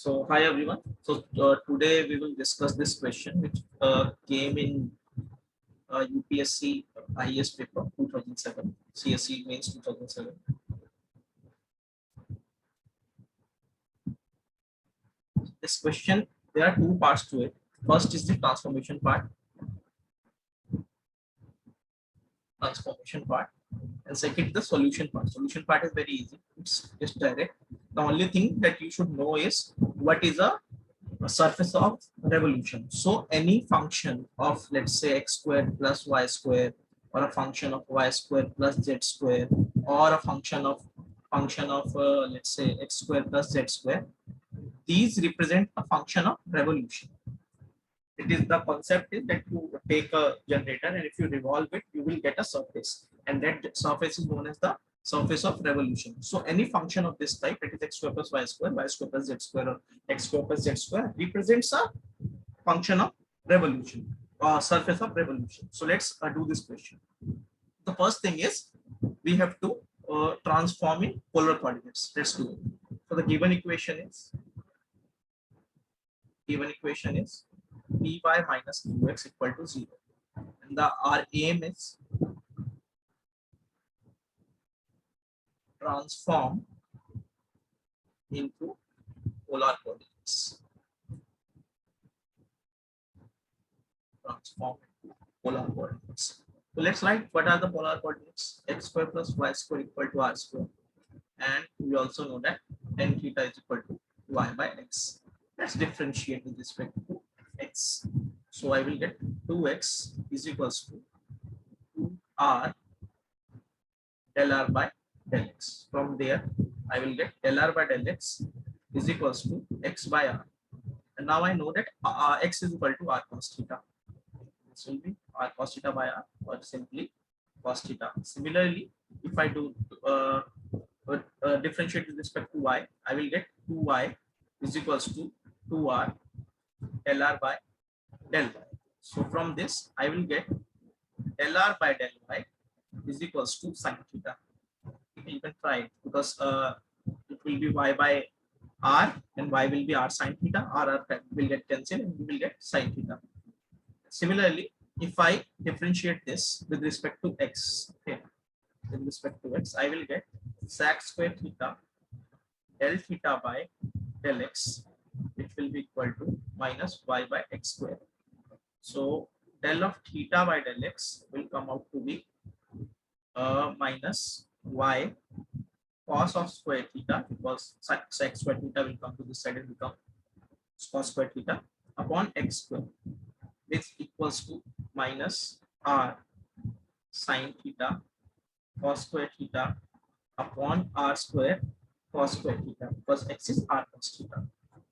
So hi everyone. So today we will discuss this question which came in UPSC IAS paper 2007, CSE mains 2007. This question, there are two parts to it. First is the transformation part, and second the solution part. Solution part is very easy. It's just direct. The only thing that you should know is what is a surface of revolution. So any function of, let's say, x squared plus y squared, or a function of y squared plus z squared, or a function of let's say x squared plus z squared, these represent a function of revolution. It is the concept is that you take a generator and if you revolve it, you will get a surface, and that surface is known as the surface of revolution. So any function of this type, that is x square plus y square plus z square, or x square plus z square, represents a function of revolution, surface of revolution. So let's do this question. The first thing is we have to transform in polar coordinates. Let's do it. So the given equation is py minus qx equal to 0, and our aim is transform into polar coordinates. So let's write what are the polar coordinates. X square plus y square equal to r square, and we also know that tan theta is equal to y by x. Let's differentiate with respect to x. So I will get 2x is equals to 2r del r by del x. From there, I will get del r by del x is equals to x by r. And now I know that x is equal to r cos theta. This will be r cos theta by r, or simply cos theta. Similarly, if I do differentiate with respect to y, I will get 2y is equals to 2r del r by del y. So from this, I will get del r by del y is equals to sin theta. You can even try it, because it will be y by r and y will be r sin theta. R will get cancelled and we will get sin theta. Similarly, if I differentiate this with respect to x, okay, with respect to x, I will get sec square theta del theta by del x, which will be equal to minus y by x square. So del of theta by del x will come out to be minus y cos of square theta, because sec square theta will come to this side and become cos square theta upon x square, which equals to minus r sin theta cos square theta upon r square cos square theta, because x is r cos theta.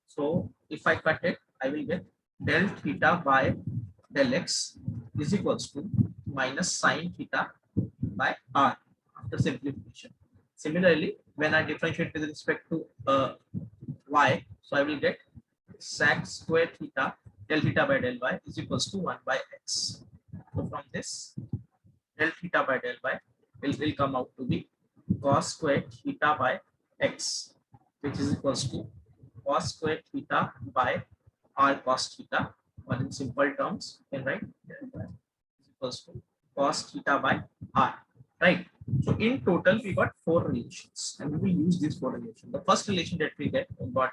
So if I cut it, I will get del theta by del x is equals to minus sin theta by r after simplification. Similarly, when I differentiate with respect to y, so I will get sec square theta del theta by del y is equals to 1 by x. So from this, del theta by del y will come out to be cos square theta by x, which is equals to cos square theta by r cos theta, or in simple terms, you can write del y is equals to cos theta by r, right? So in total, we got 4 relations, and we will use these 4 relations. The first relation that we got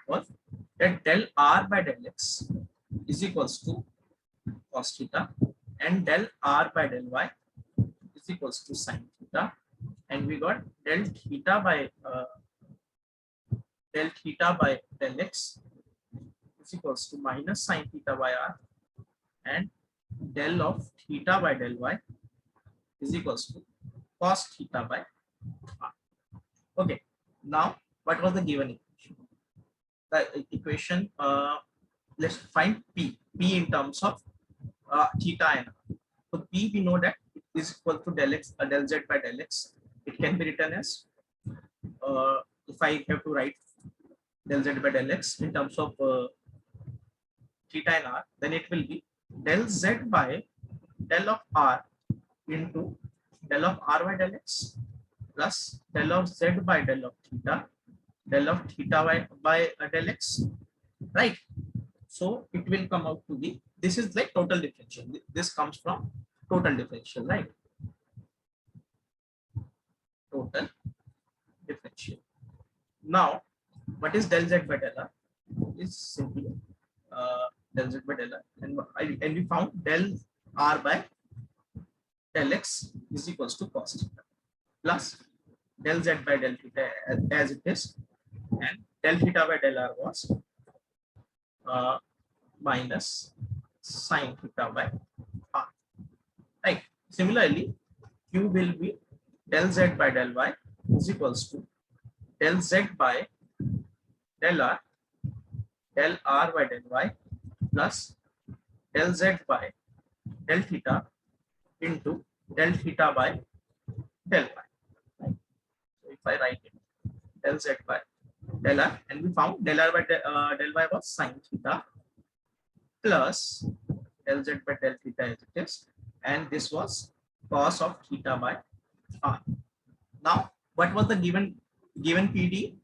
was that del r by del x is equals to cos theta, and del r by del y is equals to sin theta, and we got del theta by del x is equals to minus sin theta by r, and del of theta by del y is equals to cos theta by r. Okay, now what was the given equation? The equation, let's find p in terms of theta and r. So p, we know that it is equal to del x, del z by del x. It can be written as, if I have to write del z by del x in terms of theta and r, then it will be del z by del of r into del of r by del x plus del of z by del of theta by del x right? So it will come out to be, this is like total differential. This comes from total differential, right? Total differential. Now, what is del z by del r? Is simply del z by del r, and we found del r by del x is equals to cos theta plus del z by del theta as it is, and del theta by del r was uh, minus sin theta by r. Right. Similarly, q will be del z by del y is equals to del z by del r by del y plus del z by del theta into del theta by del y. Right. So if I write it, del z by del r, and we found del r by del y was sin theta plus del z by del theta as it is, and this was cos of theta by r. Now, what was the given PD?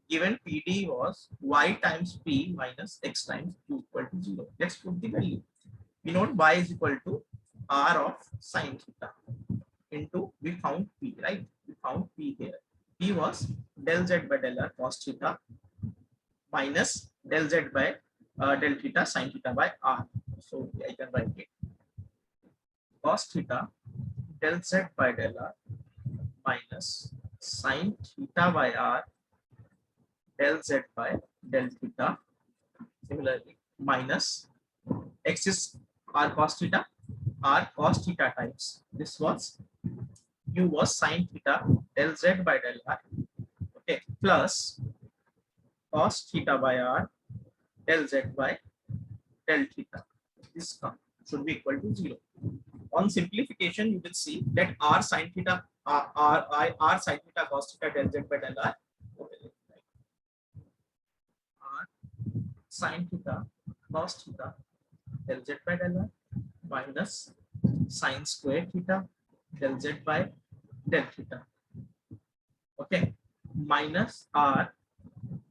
Given PD was y times p minus x times q equal to 0. Let's put the value. We know y is equal to r of sin theta into, we found p, right? We found p here. P was del z by del r cos theta minus del z by del theta sin theta by r. So I can write it cos theta del z by del r minus sin theta by r del z by del theta. Similarly, minus x is r cos theta times this was u was sin theta del z by del r, okay, plus cos theta by r del z by del theta. This should be equal to 0. On simplification, you will see that r sin theta r sin theta cos theta del z by del r, okay, r sin theta cos theta del z by del r minus sin square theta del z by del theta, okay, minus r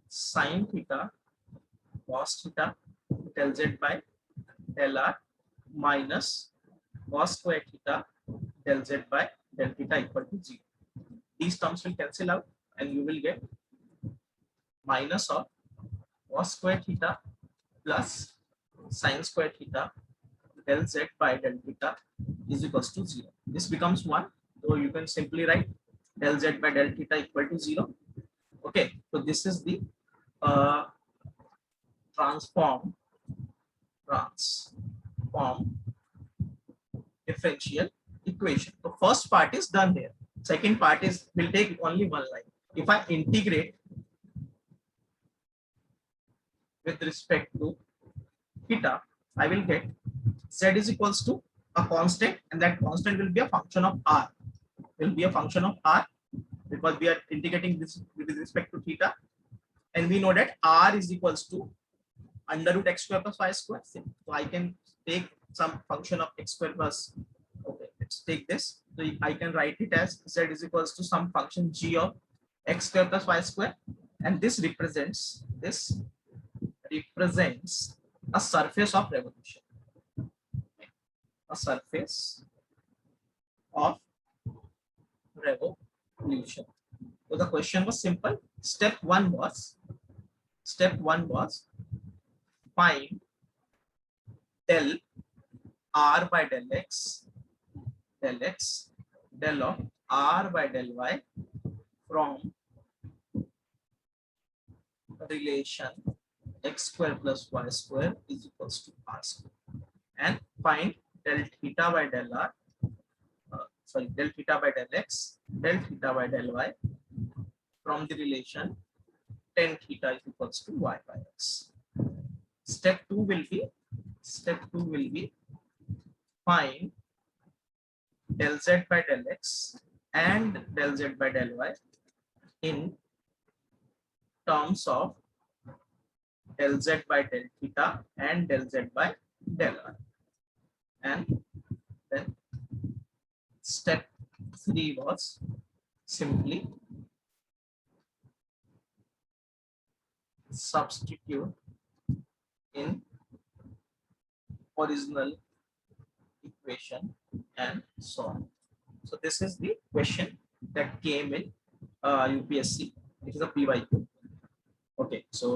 sin theta cos theta del z by del r minus cos square theta del z by del theta equal to 0. These terms will cancel out and you will get minus of cos square theta plus sin square theta del z by del theta is equals to 0. This becomes 1. So you can simply write del z by del theta equal to 0. Okay, so this is the transform differential equation. The first part is done here. Second part is, will take only one line. If I integrate with respect to theta, I will get z is equals to a constant, and that constant will be a function of r. Will be a function of r because we are integrating this with respect to theta, and we know that r is equals to under root x square plus y square. So I can take some function of x square plus, okay, let's take this. So I can write it as z is equals to some function g of x square plus y square, and this represents a surface of revolution. A surface of revolution. So the question was simple. Step one was find del r by del x del of r by del y from relation x square plus y square is equals to r square, and find del theta by del r, del theta by del x, del theta by del y from the relation tan theta is equals to y by x. Step 2 will be find del z by del x and del z by del y in terms of del z by del theta and del z by del r. And then step 3 was simply substitute in original equation and so on. So this is the question that came in UPSC. It is a PYQ. Okay, so